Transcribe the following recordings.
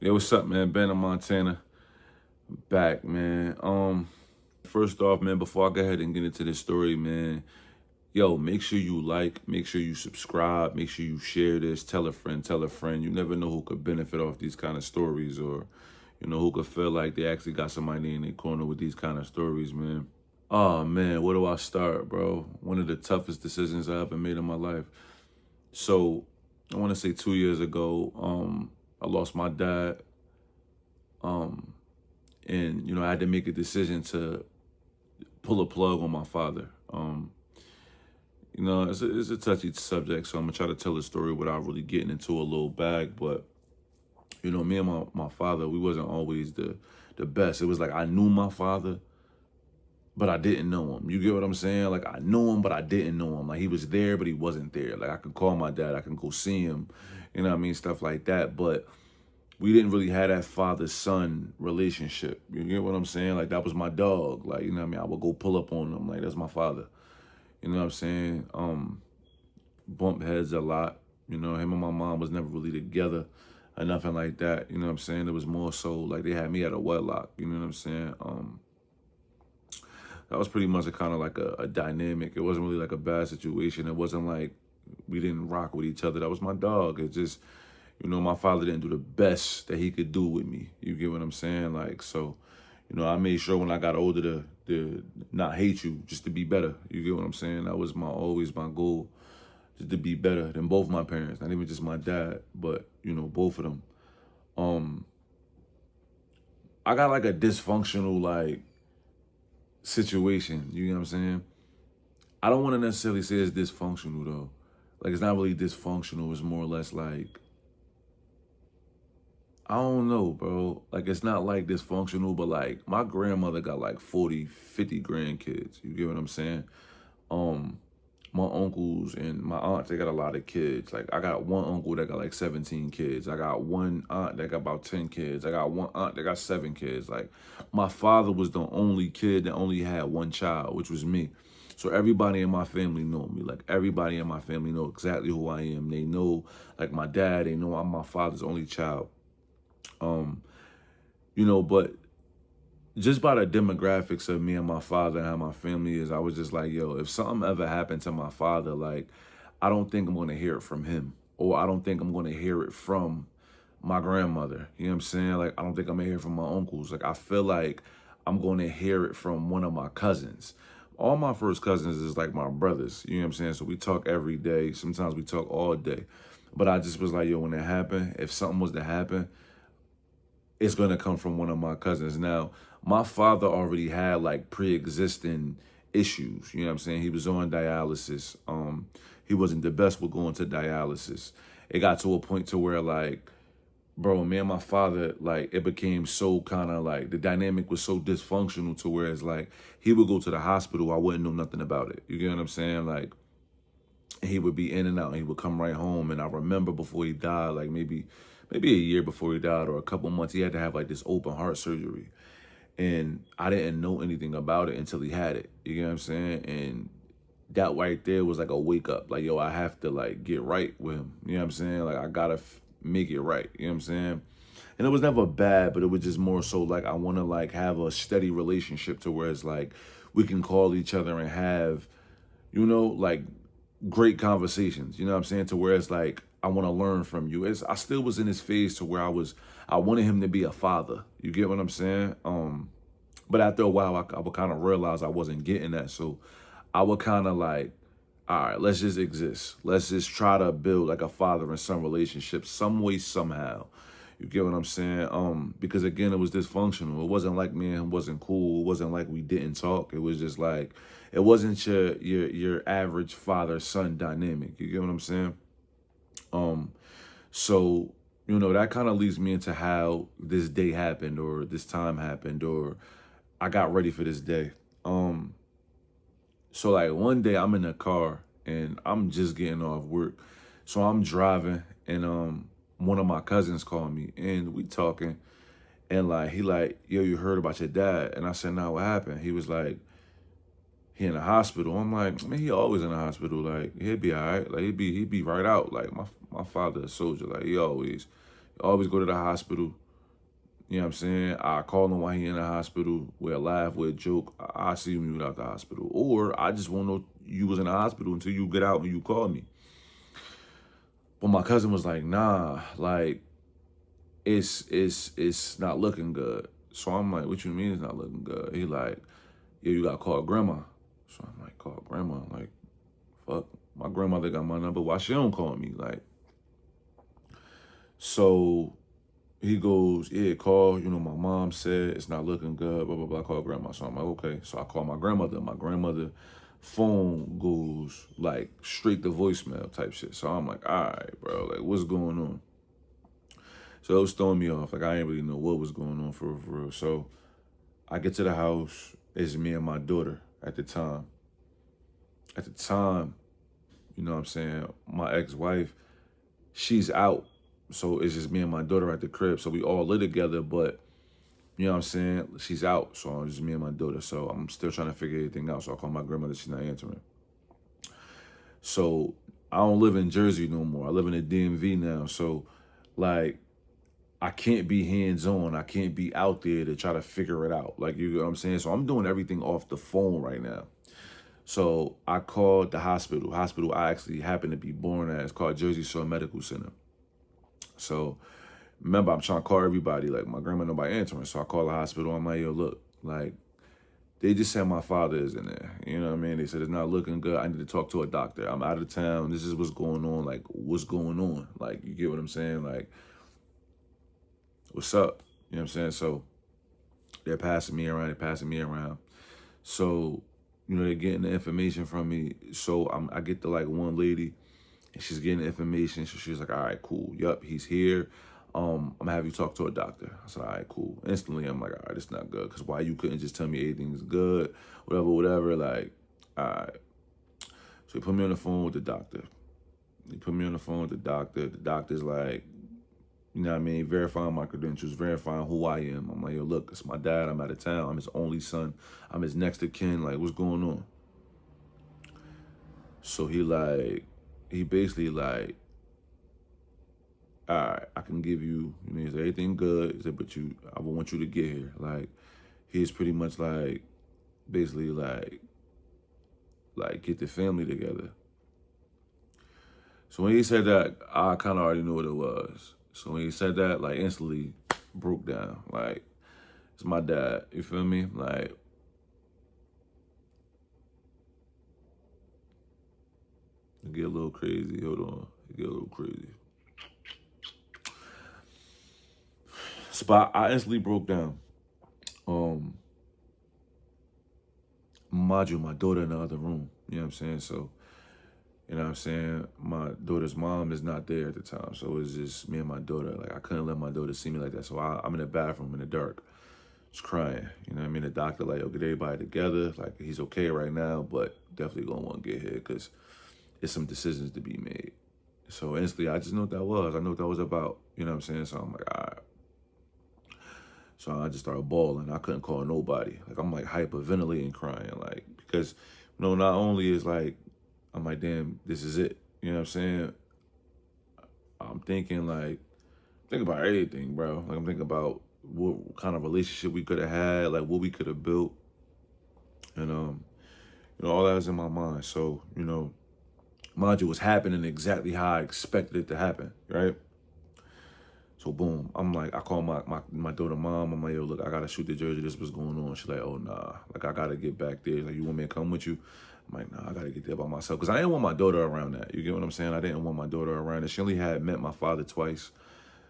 Yo, what's up, man? Ben in Montana. Back, man. First off, man, before I go ahead and get into this story, man, yo, make sure you like, make sure you subscribe, make sure you share this, tell a friend, tell a friend. You never know who could benefit off these kind of stories or, who could feel like they actually got somebody in their corner with these kind of stories, man. Oh man, where do I start, bro? One of the toughest decisions I ever made in my life. So I want to say 2 years ago, I lost my dad. Um, and I had to make a decision to pull a plug on my father. It's a touchy subject, so I'm gonna try to tell the story without really getting into a little bag. But me and my father, we wasn't always the best. It was like I knew my father, but I didn't know him. You get what I'm saying? Like I knew him, but I didn't know him. Like he was there, but he wasn't there. Like I could call my dad, I can go see him, you know what I mean, stuff like that. But we didn't really have that father-son relationship. You get what I'm saying? Like that was my dog. Like, you know what I mean? I would go pull up on him. Like that's my father. You know what I'm saying? Bump heads a lot. Him and my mom was never really together or nothing like that. You know what I'm saying? It was more so like they had me at a wedlock. You know what I'm saying? That was pretty much a kind of like a dynamic. It wasn't really like a bad situation. It wasn't like we didn't rock with each other. That was my dog. It just, my father didn't do the best that he could do with me. You get what I'm saying? Like, so, I made sure when I got older to not hate you, just to be better. You get what I'm saying? That was always my goal, just to be better than both my parents, not even just my dad, but, both of them. I got like a dysfunctional, like, situation. You know what I'm saying? I don't want to necessarily say it's dysfunctional, though. Like, it's not really dysfunctional. It's more or less like, I don't know, bro. Like, it's not like dysfunctional, but like my grandmother got like 40, 50 grandkids. You get what I'm saying? Um, my uncles and my aunts, they got a lot of kids. Like, I got one uncle that got like 17 kids. I got one aunt that got about 10 kids. I got one aunt that got 7 kids. Like, my father was the only kid that only had one child, which was me. So everybody in my family know me. Like, everybody in my family know exactly who I am. They know, like, my dad. They know I'm my father's only child. Um, but just by the demographics of me and my father and how my family is, I was just like, yo, if something ever happened to my father, like, I don't think I'm going to hear it from him, or I don't think I'm going to hear it from my grandmother. You know what I'm saying? Like, I don't think I'm going to hear it from my uncles. Like, I feel like I'm going to hear it from one of my cousins. All my first cousins is like my brothers. You know what I'm saying? So we talk every day. Sometimes we talk all day. But I just was like, yo, when it happened, if something was to happen, it's going to come from one of my cousins. Now, my father already had like pre-existing issues. You know what I'm saying? He was on dialysis. He wasn't the best with going to dialysis. It got to a point to where like, bro, me and my father, like, it became so kind of like the dynamic was so dysfunctional to where it's like he would go to the hospital, I wouldn't know nothing about it. You get what I'm saying? Like, he would be in and out and he would come right home. And I remember before he died, like maybe a year before he died or a couple months, he had to have like this open heart surgery. And I didn't know anything about it until he had it. You know what I'm saying? And that right there was like a wake up. Like, yo, I have to like get right with him. You know what I'm saying? Like, I gotta make it right. You know what I'm saying? And it was never bad, but it was just more so like I want to like have a steady relationship to where it's like we can call each other and have, like great conversations. You know what I'm saying? To where it's like I want to learn from you. I still was in this phase to where I wanted him to be a father. You get what I'm saying? But after a while, I would kind of realize I wasn't getting that. So I would kind of like, all right, let's just exist. Let's just try to build like a father and son relationship some way, somehow. You get what I'm saying? Because again, it was dysfunctional. It wasn't like me and him wasn't cool. It wasn't like we didn't talk. It was just like, it wasn't your average father-son dynamic. You get what I'm saying? Um, so, that kind of leads me into how this day happened or this time happened or I got ready for this day. So like one day I'm in the car and I'm just getting off work. So I'm driving and one of my cousins called me and we talking and like he like, yo, you heard about your dad? And I said, no, what happened? He was like, he in the hospital. I'm like, man, he always in the hospital. Like, he'd be all right. Like, he'd be right out. Like, my father a soldier. Like, he always go to the hospital. You know what I'm saying? I call him while he in the hospital. We'll laugh, we'll joke. I see when you get out the hospital. Or I just won't know you was in the hospital until you get out and you call me. But my cousin was like, nah, like it's not looking good. So I'm like, what you mean it's not looking good? He like, yeah, you gotta call grandma. So I'm like, call grandma? Like, fuck, my grandmother got my number. Why she don't call me? Like, so he goes, yeah, call, my mom said it's not looking good, blah, blah, blah, call grandma. So I'm like, okay. So I call my grandmother. My grandmother phone goes like straight to voicemail type shit. So I'm like, all right, bro, like what's going on? So it was throwing me off. Like I didn't really know what was going on for real. So I get to the house. It's me and my daughter at the time. At the time, you know what I'm saying, my ex-wife, she's out. So it's just me and my daughter at the crib. So we all live together, but you know what I'm saying, she's out. So it's just me and my daughter. So I'm still trying to figure everything out. So I call my grandmother, she's not answering. So I don't live in Jersey no more. I live in the DMV now. So like I can't be hands-on. I can't be out there to try to figure it out. Like, you know what I'm saying? So I'm doing everything off the phone right now. So I called the hospital. Hospital I actually happened to be born at. It's called Jersey Shore Medical Center. So remember, I'm trying to call everybody. Like, my grandma, nobody answering. So I call the hospital. I'm like, yo, look, like, they just said my father is in there. You know what I mean? They said it's not looking good. I need to talk to a doctor. I'm out of town. This is what's going on. Like, what's going on? Like, you get what I'm saying? Like, what's up? You know what I'm saying? So they're passing me around. So, they're getting the information from me. So I get to like one lady and she's getting the information. So she's like, all right, cool. Yup, he's here. I'm gonna have you talk to a doctor. I said, all right, cool. Instantly, I'm like, all right, it's not good. Cause why you couldn't just tell me everything's good, whatever. Like, all right. So he put me on the phone with the doctor. The doctor's like, you know what I mean, verifying my credentials, verifying who I am. I'm like, yo, look, it's my dad. I'm out of town. I'm his only son. I'm his next of kin. Like, what's going on? So he basically like, all right, I can give you, he said, everything good. He said, but I want you to get here. Like, he's pretty much like, basically like get the family together. So when he said that, I kind of already knew what it was. So when he said that, like instantly broke down. Like, it's my dad. You feel me? Like, it get a little crazy. Hold on. It get a little crazy. So I instantly broke down. Mind you, my daughter in the other room. You know what I'm saying? So, you know what I'm saying? My daughter's mom is not there at the time. So it's just me and my daughter. Like, I couldn't let my daughter see me like that. So I'm in the bathroom in the dark, just crying. You know what I mean? The doctor, like, yo, get everybody together. Like, he's okay right now, but definitely gonna want to get here because there's some decisions to be made. So instantly, I just know what that was. I know what that was about. You know what I'm saying? So I'm like, all right. So I just started bawling. I couldn't call nobody. Like, I'm like hyperventilating, crying. Like, because, not only is like, I'm like, damn, this is it. You know what I'm saying? I'm thinking like, think about everything, bro. Like, I'm thinking about what kind of relationship we could have had, like what we could have built. And, all that was in my mind. So, mind you, it was happening exactly how I expected it to happen, right? So boom, I'm like, I call my daughter mom. I'm like, yo, look, I gotta shoot the jersey. This was going on. She's like, oh nah, like I gotta get back there. Like, you want me to come with you? I'm like, nah, I gotta get there by myself because I didn't want my daughter around that. You get what I'm saying? I didn't want my daughter around it. She only had met my father twice,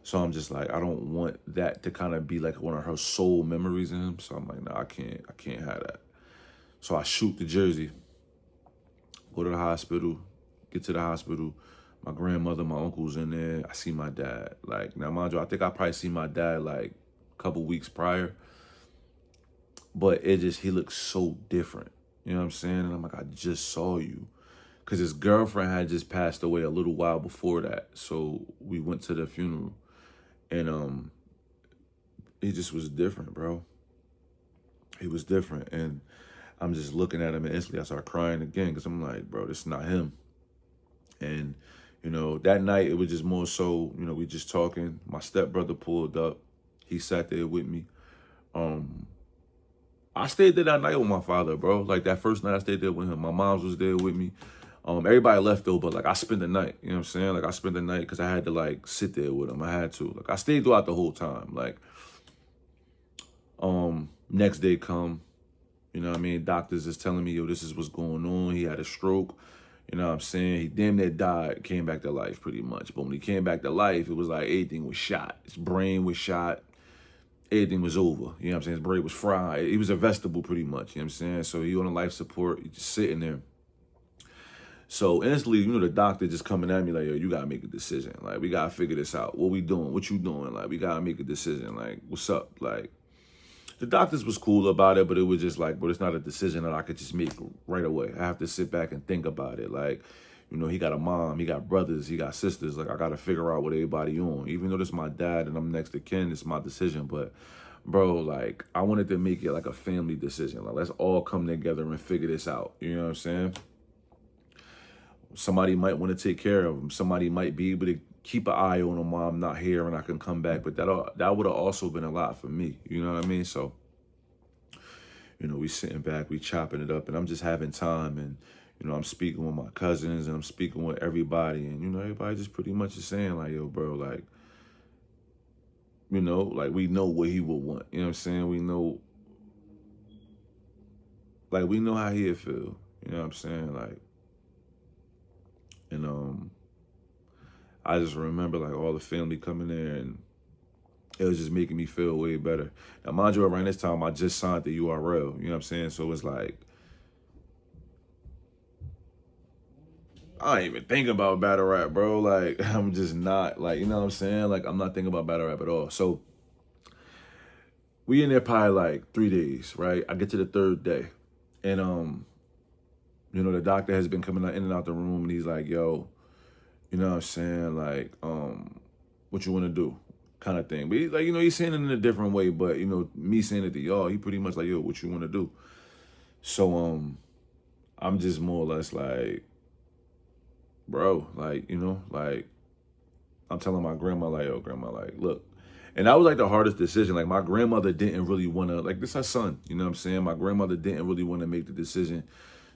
so I'm just like, I don't want that to kind of be like one of her sole memories of him. So I'm like, nah, I can't have that. So I shoot the jersey, go to the hospital, get to the hospital. My grandmother, my uncle's in there. I see my dad. Like, now, mind you, I think I probably see my dad like a couple weeks prior. But he looks so different. You know what I'm saying? And I'm like, I just saw you. Because his girlfriend had just passed away a little while before that. So we went to the funeral. And he just was different, bro. He was different. And I'm just looking at him and instantly I start crying again because I'm like, bro, this is not him. And, that night it was just more so, we just talking. My stepbrother pulled up. He sat there with me. I stayed there that night with my father, bro. Like that first night I stayed there with him. My mom's was there with me. Everybody left though, but like I spent the night. You know what I'm saying? Like I spent the night because I had to like sit there with him. I had to. Like I stayed throughout the whole time. Like, next day come, you know what I mean? Doctors is telling me, yo, this is what's going on. He had a stroke. You know what I'm saying? He damn near died, came back to life pretty much. But when he came back to life, it was like everything was shot. His brain was shot. Everything was over. You know what I'm saying? His brain was fried. He was a vegetable pretty much. You know what I'm saying? So he on a life support. He just sitting there. So instantly, you know, the doctor just coming at me like, yo, you got to make a decision. Like, we got to figure this out. What we doing? What you doing? Like, we got to make a decision. Like, what's up? Like, the doctors was cool about it, but it was just like, but it's not a decision that I could just make right away. I have to sit back and think about it. Like, you know, he got a mom, he got brothers, he got sisters. Like, I got to figure out what everybody on. Even though this is my dad and I'm next to kin, it's my decision. But, bro, like, I wanted to make it like a family decision. Like, let's all come together and figure this out. You know what I'm saying? Somebody might want to take care of him. Somebody might be able to keep an eye on him while I'm not here and I can come back. But that would have also been a lot for me. You know what I mean? So, you know, we sitting back, we chopping it up, and I'm just having time. And, you know, I'm speaking with my cousins and I'm speaking with everybody. And, you know, everybody just pretty much is saying like, yo, bro, like, you know, like we know what he would want. You know what I'm saying? We know, like, we know how he'd feel. You know what I'm saying? Like, and I just remember like all the family coming there and it was just making me feel way better. Now, mind you, around this time, I just signed the URL, you know what I'm saying? So it's like, I ain't even thinking about battle rap, bro. Like, I'm just not, like, you know what I'm saying? Like, I'm not thinking about battle rap at all. So we in there probably like 3 days, right? I get to the third day and, you know, the doctor has been coming in and out the room and he's like, yo, you know what I'm saying? Like, what you want to do? Kind of thing. But he's like, you know, he's saying it in a different way. But, you know, me saying it to y'all, he pretty much like, yo, what you want to do? So, I'm just more or less like, bro, like, you know, like, I'm telling my grandma, like, yo, grandma, like, look. And that was like the hardest decision. Like, my grandmother didn't really want to, like, this is her son. You know what I'm saying? My grandmother didn't really want to make the decision.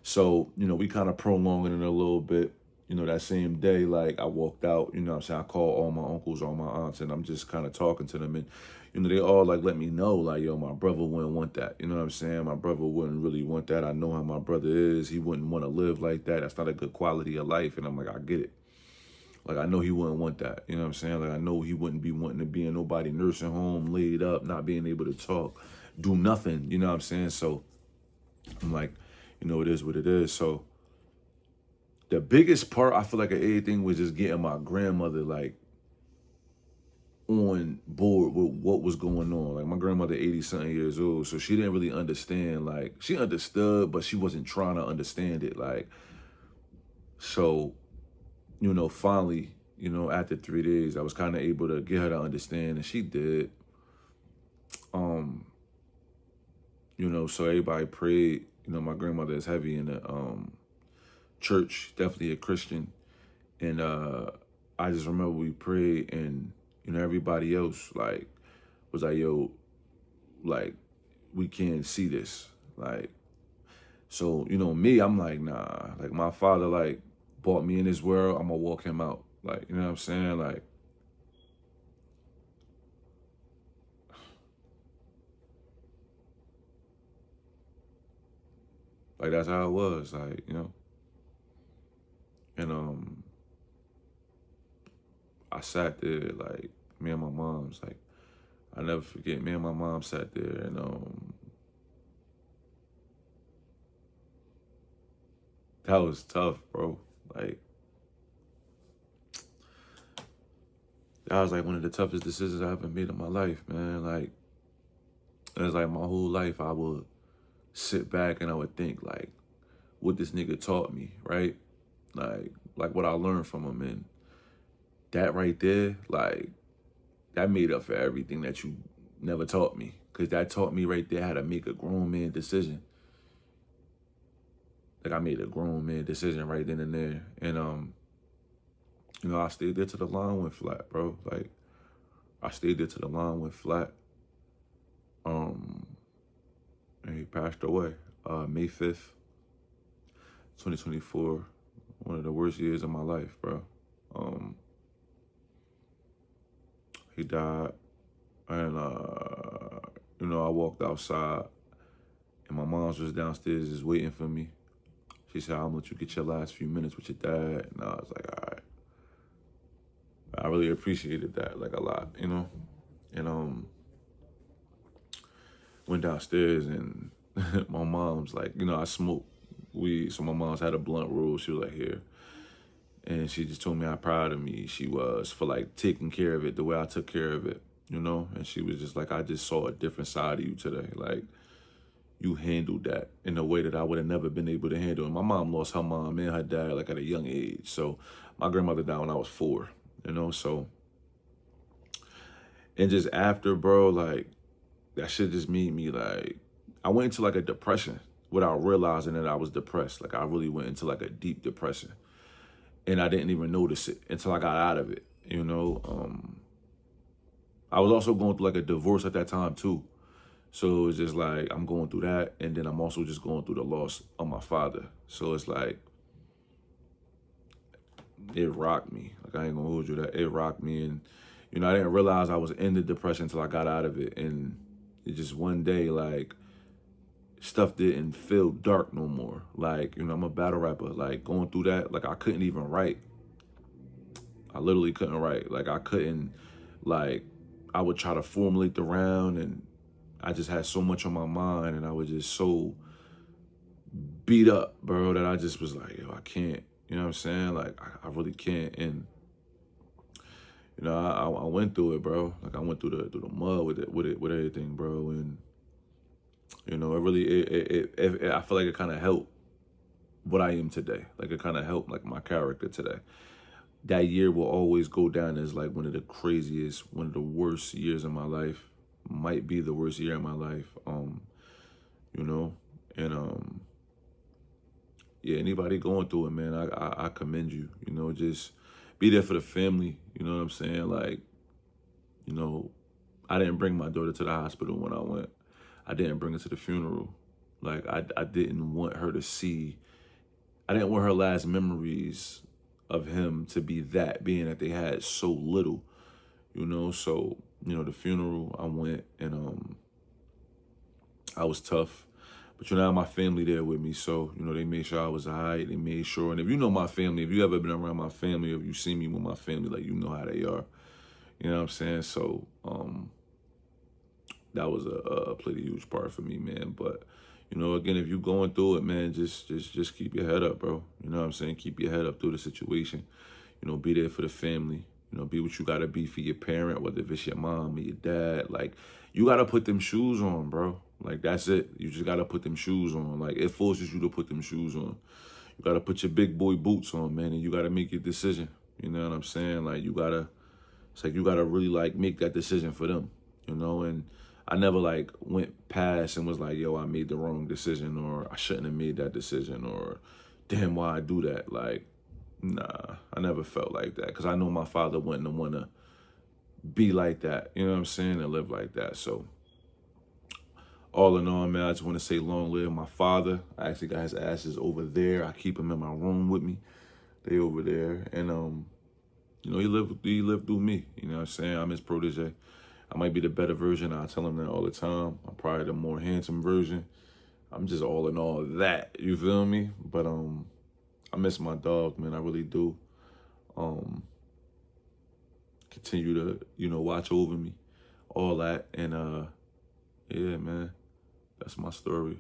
So, you know, we kind of prolonged it a little bit. You know, that same day, like, I walked out, you know what I'm saying? I called all my uncles, all my aunts, and I'm just kind of talking to them. And, you know, they all, like, let me know, like, yo, my brother wouldn't want that. You know what I'm saying? My brother wouldn't really want that. I know how my brother is. He wouldn't want to live like that. That's not a good quality of life. And I'm like, I get it. Like, I know he wouldn't want that. You know what I'm saying? Like, I know he wouldn't be wanting to be in nobody nursing home, laid up, not being able to talk, do nothing. You know what I'm saying? So I'm like, you know, it is what it is. So the biggest part, I feel like, of everything was just getting my grandmother, like, on board with what was going on. Like, my grandmother, 80-something years old, so she didn't really understand. Like, she understood, but she wasn't trying to understand it. Like, so, you know, finally, you know, after 3 days, I was kind of able to get her to understand, and she did. You know, so everybody prayed. You know, my grandmother is heavy in the church, definitely a Christian. And I just remember we prayed and, you know, everybody else, like, was like, yo, like, we can't see this. Like, so, you know, me, I'm like, nah. Like, my father, like, brought me in this world. I'm going to walk him out. Like, you know what I'm saying? Like that's how it was. Like, you know. And I sat there, like, me and my mom's, like, I never forget, me and my mom sat there and that was tough, bro. Like, that was like one of the toughest decisions I ever made in my life, man. Like, it was like my whole life I would sit back and I would think, like, what this nigga taught me, right? Like what I learned from him. And that right there, like, that made up for everything that you never taught me. Because that taught me right there how to make a grown man decision. Like, I made a grown man decision right then and there. And, you know, I stayed there till the line went flat, bro. Like, I stayed there till the line went flat. passed away, May 5th, 2024. One of the worst years of my life, bro. He died, and I walked outside, and my mom's was downstairs just waiting for me. She said, "I'm gonna let you get your last few minutes with your dad," and I was like, "All right." I really appreciated that, like, a lot, and went downstairs, and my mom's like, I smoke weed, so my mom's had a blunt roll. She was like, "Here." And she just told me how proud of me she was for, like, taking care of it the way I took care of it, And she was just like, "I just saw a different side of you today. Like, you handled that in a way that I would have never been able to handle." And my mom lost her mom and her dad, like, at a young age. So my grandmother died when I was 4, So, and just after, bro, like, that shit just made me, like, I went into, like, a depression without realizing that I was depressed. Like, I really went into, like, a deep depression. And I didn't even notice it until I got out of it, I was also going through, like, a divorce at that time, too. So it's just like, I'm going through that, and then I'm also just going through the loss of my father. So it's like, it rocked me. Like, I ain't gonna hold you that. It rocked me, and, I didn't realize I was in the depression until I got out of it. And it just one day, like, stuff didn't feel dark no more. Like, I'm a battle rapper. Like, going through that, like, I couldn't even write. I literally couldn't write. Like, I couldn't, like, I would try to formulate the round, and I just had so much on my mind, and I was just so beat up, bro, that I just was like, yo, I can't. You know what I'm saying? Like, I really can't. And, I went through it, bro. Like, I went through the mud with everything, bro. And, it really, I feel like it kind of helped what I am today. Like, it kind of helped, like, my character today. That year will always go down as, like, one of the craziest, one of the worst years of my life. Might be the worst year of my life. Yeah, anybody going through it, man, I commend you. Just be there for the family. You know what I'm saying? Like, I didn't bring my daughter to the hospital when I went. I didn't bring her to the funeral. Like, I didn't want her to see, I didn't want her last memories of him to be that, being that they had so little, So, the funeral, I went, and I was tough. But, I had my family there with me, so, they made sure I was all right. They made sure, and if you know my family, if you ever been around my family, or if you see me with my family, like, you know how they are. You know what I'm saying? So, that was a pretty huge part for me, man. But, again, if you're going through it, man, just keep your head up, bro. You know what I'm saying? Keep your head up through the situation. Be there for the family. Be what you gotta be for your parent, whether if it's your mom or your dad. Like, you gotta put them shoes on, bro. Like, that's it. You just gotta put them shoes on. Like, it forces you to put them shoes on. You gotta put your big boy boots on, man, and you gotta make your decision. You know what I'm saying? Like, it's like you gotta really, like, make that decision for them, And I never, like, went past and was like, yo, I made the wrong decision, or I shouldn't have made that decision, or damn, why I do that? Like, nah, I never felt like that, because I know my father wouldn't want to be like that, you know what I'm saying, and live like that. So, all in all, man, I just want to say long live my father. I actually got his ashes over there. I keep him in my room with me. They over there. And, he lived through me, you know what I'm saying? I'm his protege. I might be the better version. I tell him that all the time. I'm probably the more handsome version. I'm just all in all that, you feel me? But, I miss my dog, man. I really do. Continue to, watch over me, all that. And, yeah, man, that's my story.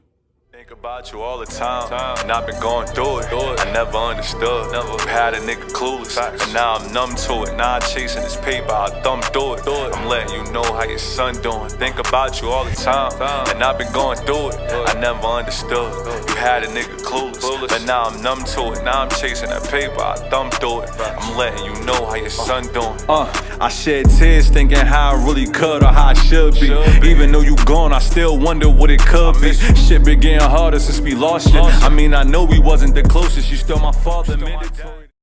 Think about you all the time, and I've been going through it. I never understood, never had a nigga clueless, but now I'm numb to it. Now I'm chasing this paper, I thumb through it. I'm letting you know how your son doing. Think about you all the time, and I've been going through it. I never understood, you had a nigga clueless, but now I'm numb to it. Now I'm chasing that paper, I thumb through it. I'm letting you know how your son doing. I shed tears thinking how I really could or how I should be. Even though you gone, I still wonder what it could be. Shit been getting harder since we lost you. I mean, I know we wasn't the closest. You still my father, mandatory.